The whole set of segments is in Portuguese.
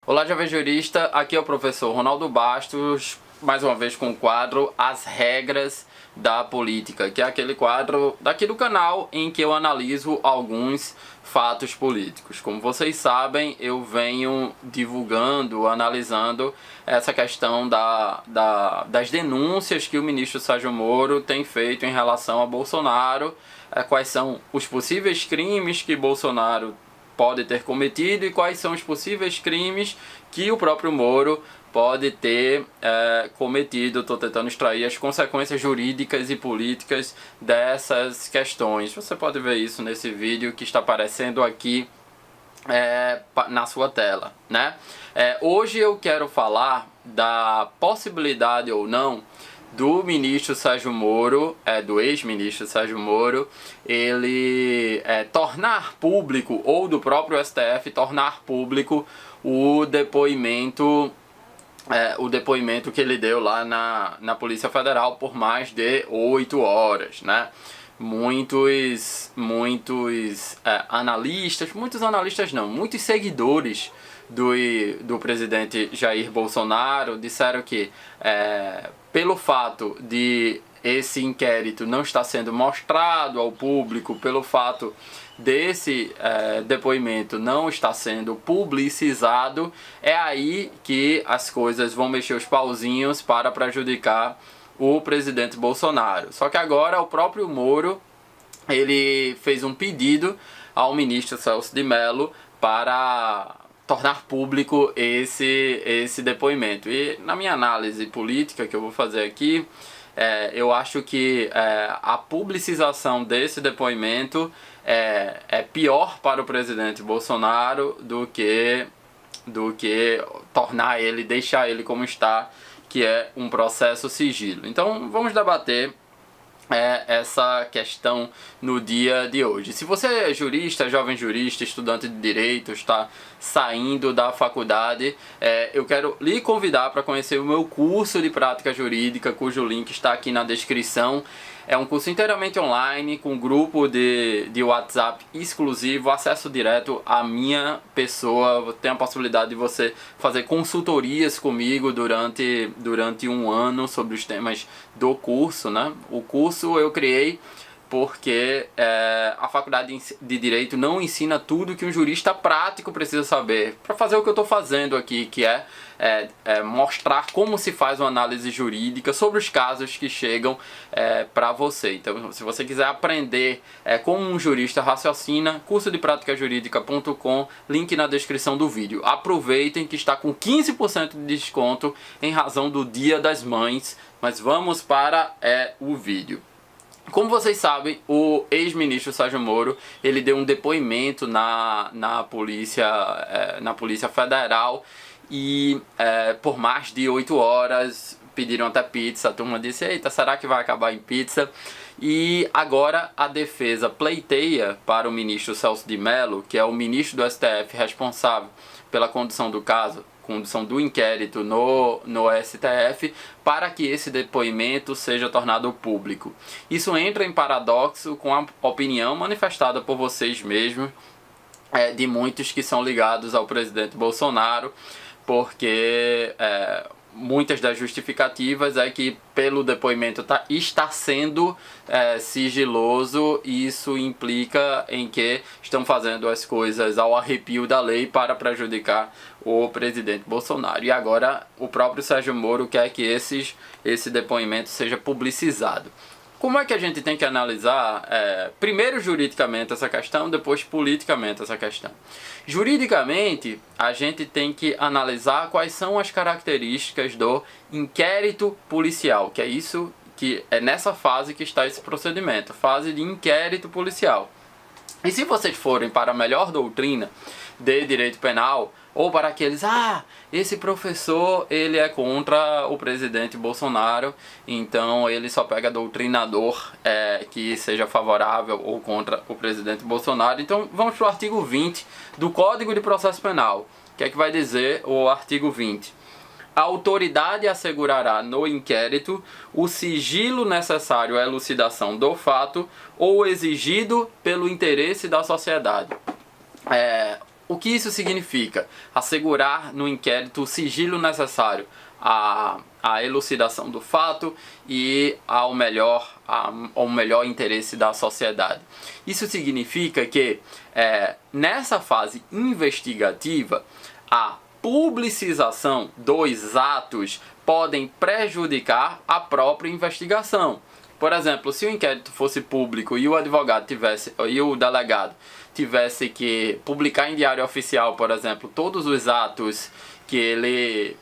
Olá, jovem jurista, aqui é o professor Ronaldo Bastos, mais uma vez com o quadro As Regras da Política, que é aquele quadro daqui do canal em que eu analiso alguns fatos políticos. Como vocês sabem, eu venho divulgando, analisando essa questão das denúncias que o ministro Sérgio Moro tem feito em relação a Bolsonaro, quais são os possíveis crimes que Bolsonaro pode ter cometido e quais são os possíveis crimes que o próprio Moro pode ter cometido. Estou tentando extrair as consequências jurídicas e políticas dessas questões. Você pode ver isso nesse vídeo que está aparecendo aqui na sua tela, né? Hoje eu quero falar da possibilidade ou não do ministro Sérgio Moro, do ex-ministro Sérgio Moro, ele tornar público, ou do próprio STF tornar público o depoimento que ele deu lá na Polícia Federal por mais de 8 horas, né? Muitos seguidores do presidente Jair Bolsonaro disseram que pelo fato de esse inquérito não estar sendo mostrado ao público, pelo fato desse depoimento não estar sendo publicizado, é aí que as coisas vão mexer os pauzinhos para prejudicar o presidente Bolsonaro. Só que agora o próprio Moro, ele fez um pedido ao ministro Celso de Mello para tornar público esse depoimento. E na minha análise política que eu vou fazer aqui, eu acho que a publicização desse depoimento é pior para o presidente Bolsonaro do que deixar ele como está, que é um processo sigilo. Então vamos debater essa questão no dia de hoje. Se você é jurista, jovem jurista, estudante de direito, está saindo da faculdade, eu quero lhe convidar para conhecer o meu curso de prática jurídica, cujo link está aqui na descrição. É um curso inteiramente online, com grupo de WhatsApp exclusivo, acesso direto à minha pessoa. Tem a possibilidade de você fazer consultorias comigo durante um ano sobre os temas do curso, né? O curso eu criei porque a faculdade de Direito não ensina tudo que um jurista prático precisa saber para fazer o que eu estou fazendo aqui, que é mostrar como se faz uma análise jurídica sobre os casos que chegam para você. Então, se você quiser aprender como um jurista raciocina, cursodepraticajurídica.com, link na descrição do vídeo. Aproveitem que está com 15% de desconto em razão do Dia das Mães, mas vamos para o vídeo. Como vocês sabem, o ex-ministro Sérgio Moro, ele deu um depoimento na Polícia Federal e por mais de 8 horas pediram até pizza. A turma disse, eita, será que vai acabar em pizza? E agora a defesa pleiteia para o ministro Celso de Mello, que é o ministro do STF responsável pela condução do caso, condução do inquérito no STF, para que esse depoimento seja tornado público. Isso entra em paradoxo com a opinião manifestada por vocês mesmos, de muitos que são ligados ao presidente Bolsonaro, porque muitas das justificativas é que pelo depoimento está sendo sigiloso, e isso implica em que estão fazendo as coisas ao arrepio da lei para prejudicar o presidente Bolsonaro. E agora o próprio Sérgio Moro quer que esse depoimento seja publicizado. Como é que a gente tem que analisar, primeiro juridicamente essa questão, depois politicamente essa questão? Juridicamente, a gente tem que analisar quais são as características do inquérito policial, que é isso que é nessa fase que está esse procedimento, fase de inquérito policial. E se vocês forem para a melhor doutrina de direito penal, ou para aqueles, esse professor ele é contra o presidente Bolsonaro, então ele só pega doutrinador que seja favorável ou contra o presidente Bolsonaro. Então vamos para o artigo 20 do Código de Processo Penal. O que é que vai dizer o artigo 20? A autoridade assegurará no inquérito o sigilo necessário à elucidação do fato ou exigido pelo interesse da sociedade. O que isso significa? Assegurar no inquérito o sigilo necessário à elucidação do fato e ao melhor interesse da sociedade. Isso significa que nessa fase investigativa, a publicização dos atos podem prejudicar a própria investigação. Por exemplo, se o inquérito fosse público e o advogado e o delegado tivesse que publicar em diário oficial, por exemplo, todos os atos que ele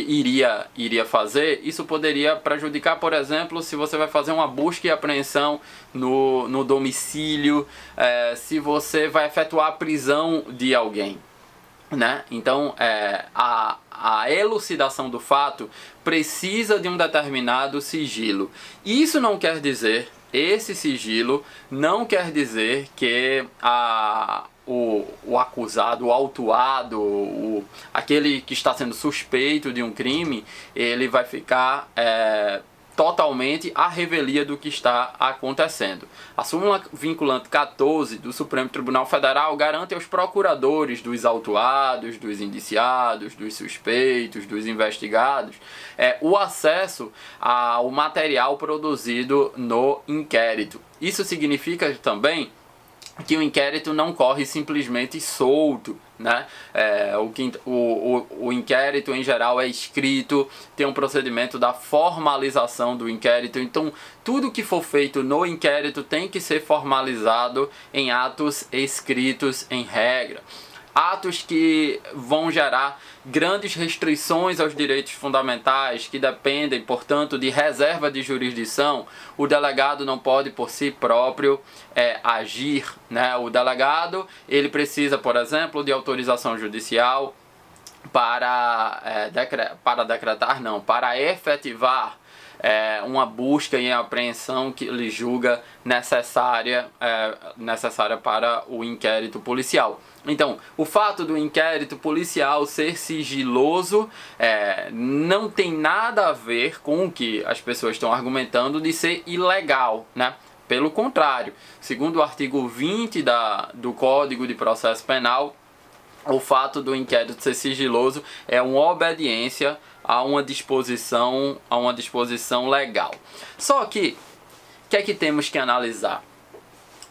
iria fazer, isso poderia prejudicar, por exemplo, se você vai fazer uma busca e apreensão no domicílio, se você vai efetuar a prisão de alguém, né? Então, a elucidação do fato precisa de um determinado sigilo. Isso não quer dizer, esse sigilo não quer dizer que o acusado, o autuado, aquele que está sendo suspeito de um crime, ele vai ficar totalmente à revelia do que está acontecendo. A súmula vinculante 14 do Supremo Tribunal Federal garante aos procuradores dos autuados, dos indiciados, dos suspeitos, dos investigados, o acesso ao material produzido no inquérito. Isso significa também que o inquérito não corre simplesmente solto, né? O inquérito em geral é escrito, tem um procedimento da formalização do inquérito, então tudo que for feito no inquérito tem que ser formalizado em atos escritos em regra. Atos que vão gerar grandes restrições aos direitos fundamentais, que dependem, portanto, de reserva de jurisdição. O delegado não pode por si próprio agir, né? O delegado, ele precisa, por exemplo, de autorização judicial para efetivar uma busca e apreensão que ele julga necessária para o inquérito policial. Então, o fato do inquérito policial ser sigiloso não tem nada a ver com o que as pessoas estão argumentando de ser ilegal, né? Pelo contrário, segundo o artigo 20 do Código de Processo Penal, o fato do inquérito ser sigiloso é uma obediência a uma disposição legal. Só que, o que é que temos que analisar?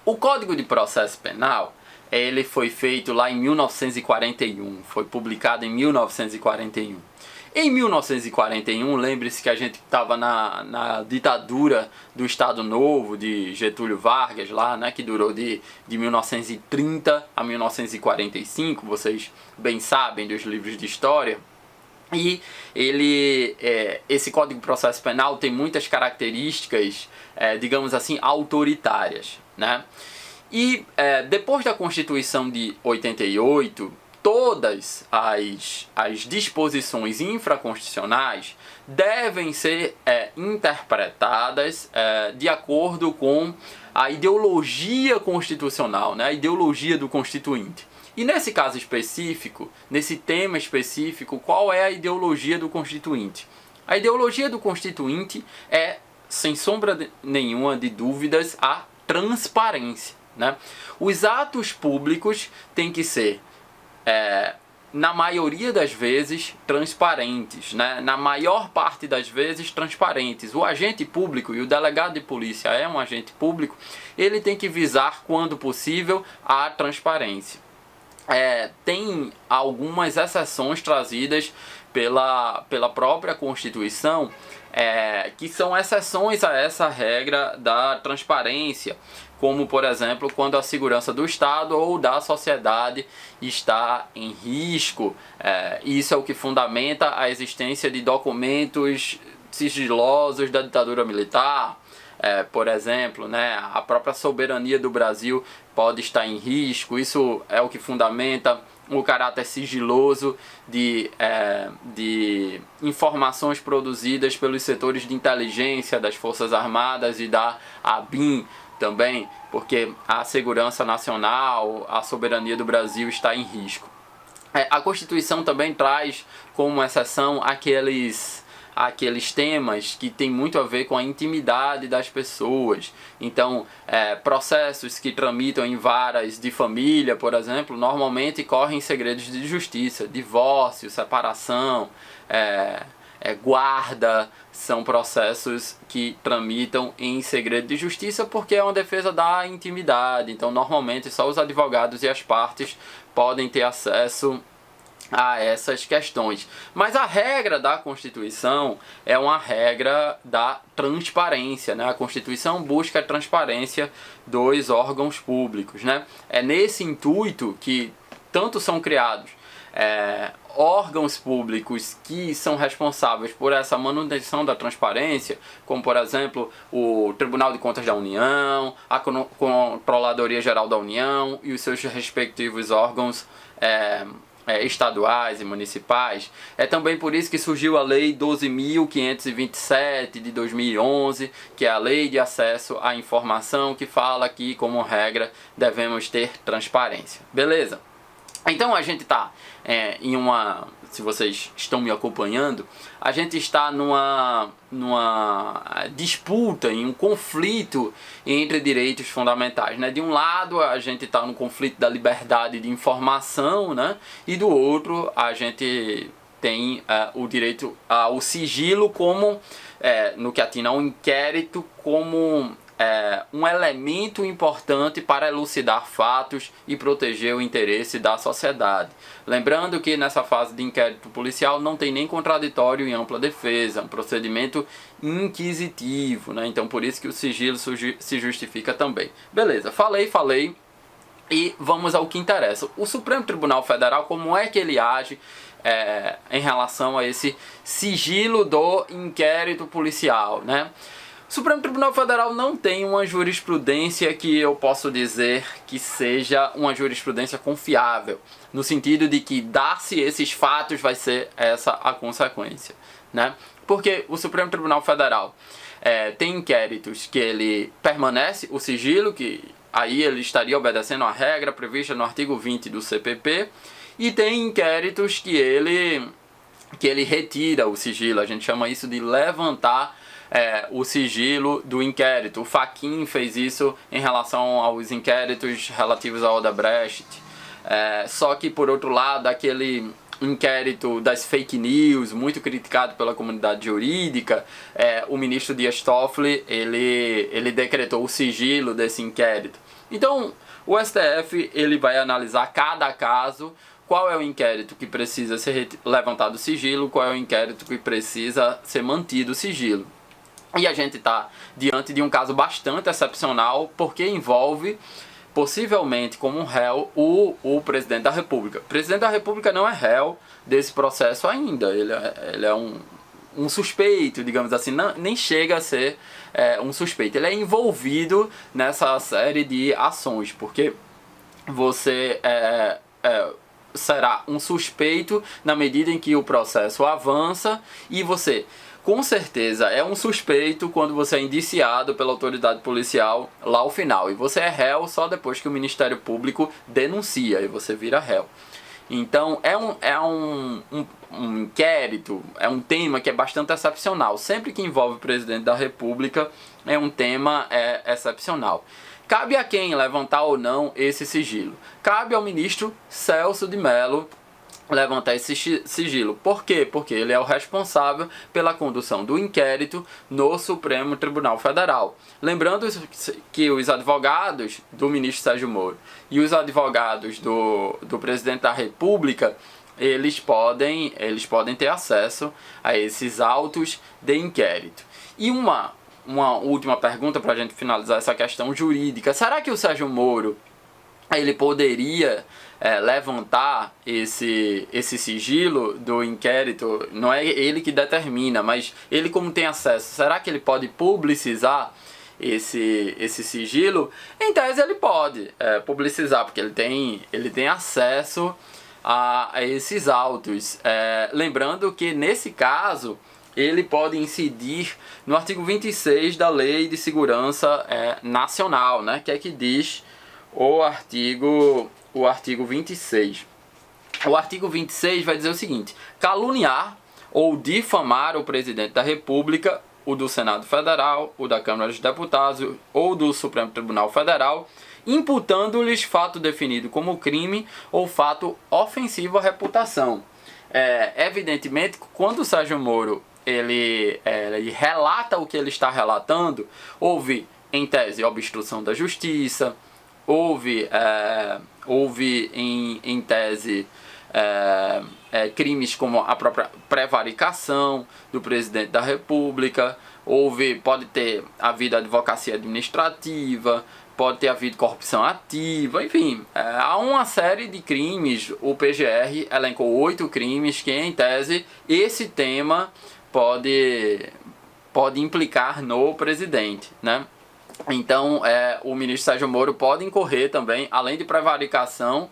O Código de Processo Penal, ele foi feito lá em 1941, foi publicado em 1941. Em 1941, lembre-se que a gente estava na ditadura do Estado Novo, de Getúlio Vargas, lá, né, que durou de 1930 a 1945, vocês bem sabem dos livros de história. E esse Código de Processo Penal tem muitas características, digamos assim, autoritárias, né? E depois da Constituição de 88, todas as disposições infraconstitucionais devem ser interpretadas de acordo com a ideologia constitucional, né? A ideologia do Constituinte. E nesse caso específico, nesse tema específico, qual é a ideologia do Constituinte? A ideologia do Constituinte é, sem sombra nenhuma de dúvidas, a transparência, né? Os atos públicos têm que ser, na maioria das vezes, transparentes, né? Na maior parte das vezes, transparentes. O agente público, e o delegado de polícia é um agente público, ele tem que visar, quando possível, a transparência. Tem algumas exceções trazidas pela própria Constituição, que são exceções a essa regra da transparência, como, por exemplo, quando a segurança do Estado ou da sociedade está em risco. Isso é o que fundamenta a existência de documentos sigilosos da ditadura militar. Por exemplo, né, a própria soberania do Brasil pode estar em risco. Isso é o que fundamenta o caráter sigiloso de informações produzidas pelos setores de inteligência das Forças Armadas e da ABIN também, porque a segurança nacional, a soberania do Brasil está em risco. A Constituição também traz como exceção aqueles temas que tem muito a ver com a intimidade das pessoas. Então, processos que tramitam em varas de família, por exemplo, normalmente correm segredos de justiça, divórcio, separação, guarda, são processos que tramitam em segredo de justiça porque é uma defesa da intimidade. Então, normalmente, só os advogados e as partes podem ter acesso a essas questões. Mas a regra da Constituição é uma regra da transparência, né? A Constituição busca a transparência dos órgãos públicos, né? É nesse intuito que tanto são criados órgãos públicos que são responsáveis por essa manutenção da transparência, como por exemplo o Tribunal de Contas da União, a Controladoria Geral da União e os seus respectivos órgãos estaduais e municipais. É também por isso que surgiu a Lei 12.527 de 2011, que é a Lei de Acesso à Informação, que fala que, como regra, devemos ter transparência. Beleza? Então a gente está se vocês estão me acompanhando, a gente está numa disputa, em um conflito entre direitos fundamentais, né? De um lado a gente está no conflito da liberdade de informação, né? E do outro a gente tem o direito ao sigilo como, no que atina ao inquérito, como um elemento importante para elucidar fatos e proteger o interesse da sociedade. Lembrando que nessa fase de inquérito policial não tem nem contraditório em ampla defesa, é um procedimento inquisitivo, né? Então por isso que o sigilo se justifica também. Beleza, falei e vamos ao que interessa. O Supremo Tribunal Federal, como é que ele age em relação a esse sigilo do inquérito policial, né? O Supremo Tribunal Federal não tem uma jurisprudência que eu posso dizer que seja uma jurisprudência confiável, no sentido de que dar-se esses fatos vai ser essa a consequência, né? Porque o Supremo Tribunal Federal tem inquéritos que ele permanece o sigilo, que aí ele estaria obedecendo a regra prevista no artigo 20 do CPP, e tem inquéritos que ele retira o sigilo. A gente chama isso de levantar o sigilo do inquérito. O Fachin fez isso em relação aos inquéritos relativos a Odebrecht. Só que, por outro lado, aquele inquérito das fake news, muito criticado pela comunidade jurídica, o ministro Dias Toffoli, ele decretou o sigilo desse inquérito. Então, o STF ele vai analisar cada caso, qual é o inquérito que precisa ser levantado o sigilo, qual é o inquérito que precisa ser mantido o sigilo. E a gente está diante de um caso bastante excepcional, porque envolve, possivelmente como réu, o presidente da República. O presidente da República não é réu desse processo ainda, ele é um suspeito, digamos assim, nem chega a ser um suspeito. Ele é envolvido nessa série de ações, porque você será um suspeito na medida em que o processo avança e você, com certeza, é um suspeito quando você é indiciado pela autoridade policial lá ao final. E você é réu só depois que o Ministério Público denuncia e você vira réu. Então é um inquérito, é um tema que é bastante excepcional. Sempre que envolve o presidente da República é um tema excepcional. Cabe a quem levantar ou não esse sigilo? Cabe ao ministro Celso de Mello levantar esse sigilo. Por quê? Porque ele é o responsável pela condução do inquérito no Supremo Tribunal Federal. Lembrando que os advogados do ministro Sérgio Moro e os advogados do presidente da República, eles podem ter acesso a esses autos de inquérito. E uma última pergunta para a gente finalizar essa questão jurídica. Será que o Sérgio Moro ele poderia levantar esse sigilo do inquérito? Não é ele que determina, mas ele, como tem acesso, será que ele pode publicizar esse sigilo? Em tese ele pode publicizar, porque ele tem acesso a esses autos. Lembrando que nesse caso ele pode incidir no artigo 26 da Lei de Segurança Nacional, né? Que é que diz o artigo 26. O artigo 26 vai dizer o seguinte: caluniar ou difamar o presidente da República, o do Senado Federal, o da Câmara dos Deputados ou do Supremo Tribunal Federal, imputando-lhes fato definido como crime ou fato ofensivo à reputação. Evidentemente, quando o Sérgio Moro ele relata o que ele está relatando, houve, em tese, obstrução da justiça, houve em tese crimes como a própria prevaricação do presidente da República, pode ter havido advocacia administrativa, pode ter havido corrupção ativa, enfim, há uma série de crimes. O PGR elencou 8 crimes que, em tese, esse tema pode implicar no presidente, né? Então, o ministro Sérgio Moro pode incorrer também, além de prevaricação,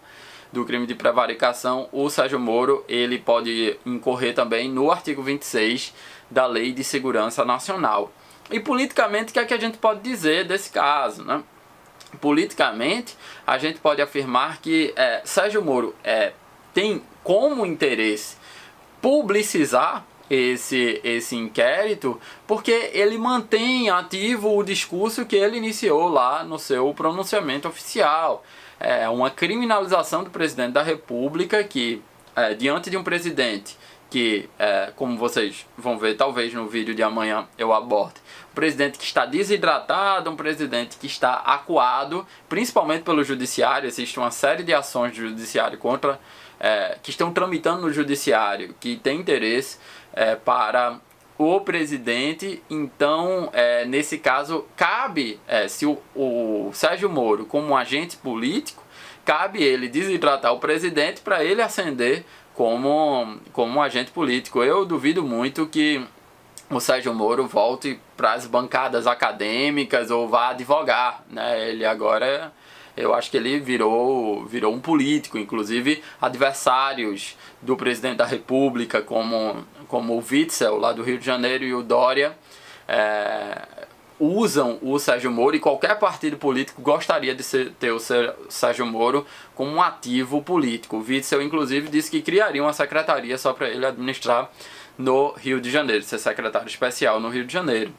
do crime de prevaricação, o Sérgio Moro ele pode incorrer também no artigo 26 da Lei de Segurança Nacional. E politicamente, o que é que a gente pode dizer desse caso, né? Politicamente, a gente pode afirmar que Sérgio Moro tem como interesse publicizar esse inquérito, porque ele mantém ativo o discurso que ele iniciou lá no seu pronunciamento oficial. Uma criminalização do presidente da República que, diante de um presidente que, como vocês vão ver talvez no vídeo de amanhã eu aborde, um presidente que está desidratado, um presidente que está acuado, principalmente pelo judiciário. Existe uma série de ações do judiciário que estão tramitando no judiciário, que tem interesse para o presidente. Então, nesse caso, cabe, se o Sérgio Moro, como um agente político, cabe ele desidratar o presidente para ele ascender como um agente político. Eu duvido muito que o Sérgio Moro volte para as bancadas acadêmicas ou vá advogar, né? Ele agora, eu acho que ele virou um político. Inclusive, adversários do presidente da República, como o Witzel, lá do Rio de Janeiro, e o Dória, usam o Sérgio Moro, e qualquer partido político gostaria de ter o Sérgio Moro como um ativo político. O Witzel, inclusive, disse que criaria uma secretaria só para ele administrar no Rio de Janeiro, ser secretário especial no Rio de Janeiro.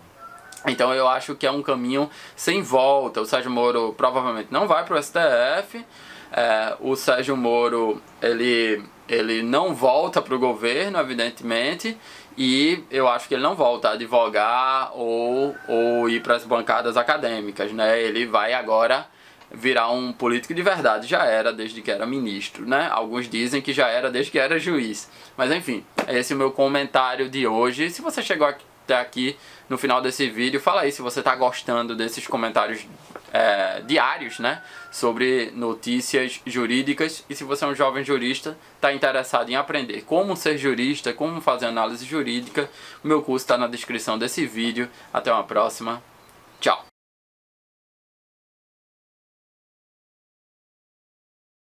Então eu acho que é um caminho sem volta. O Sérgio Moro provavelmente não vai para o STF, o Sérgio Moro ele não volta para o governo, evidentemente, e eu acho que ele não volta a advogar ou ir para as bancadas acadêmicas, né? Ele vai agora virar um político de verdade. Já era desde que era ministro, né? Alguns dizem que já era desde que era juiz. Mas enfim, esse é o meu comentário de hoje. Se você chegou até aqui no final desse vídeo, fala aí se você está gostando desses comentários diários, né, sobre notícias jurídicas. E se você é um jovem jurista, está interessado em aprender como ser jurista, como fazer análise jurídica, o meu curso está na descrição desse vídeo. Até uma próxima. Tchau!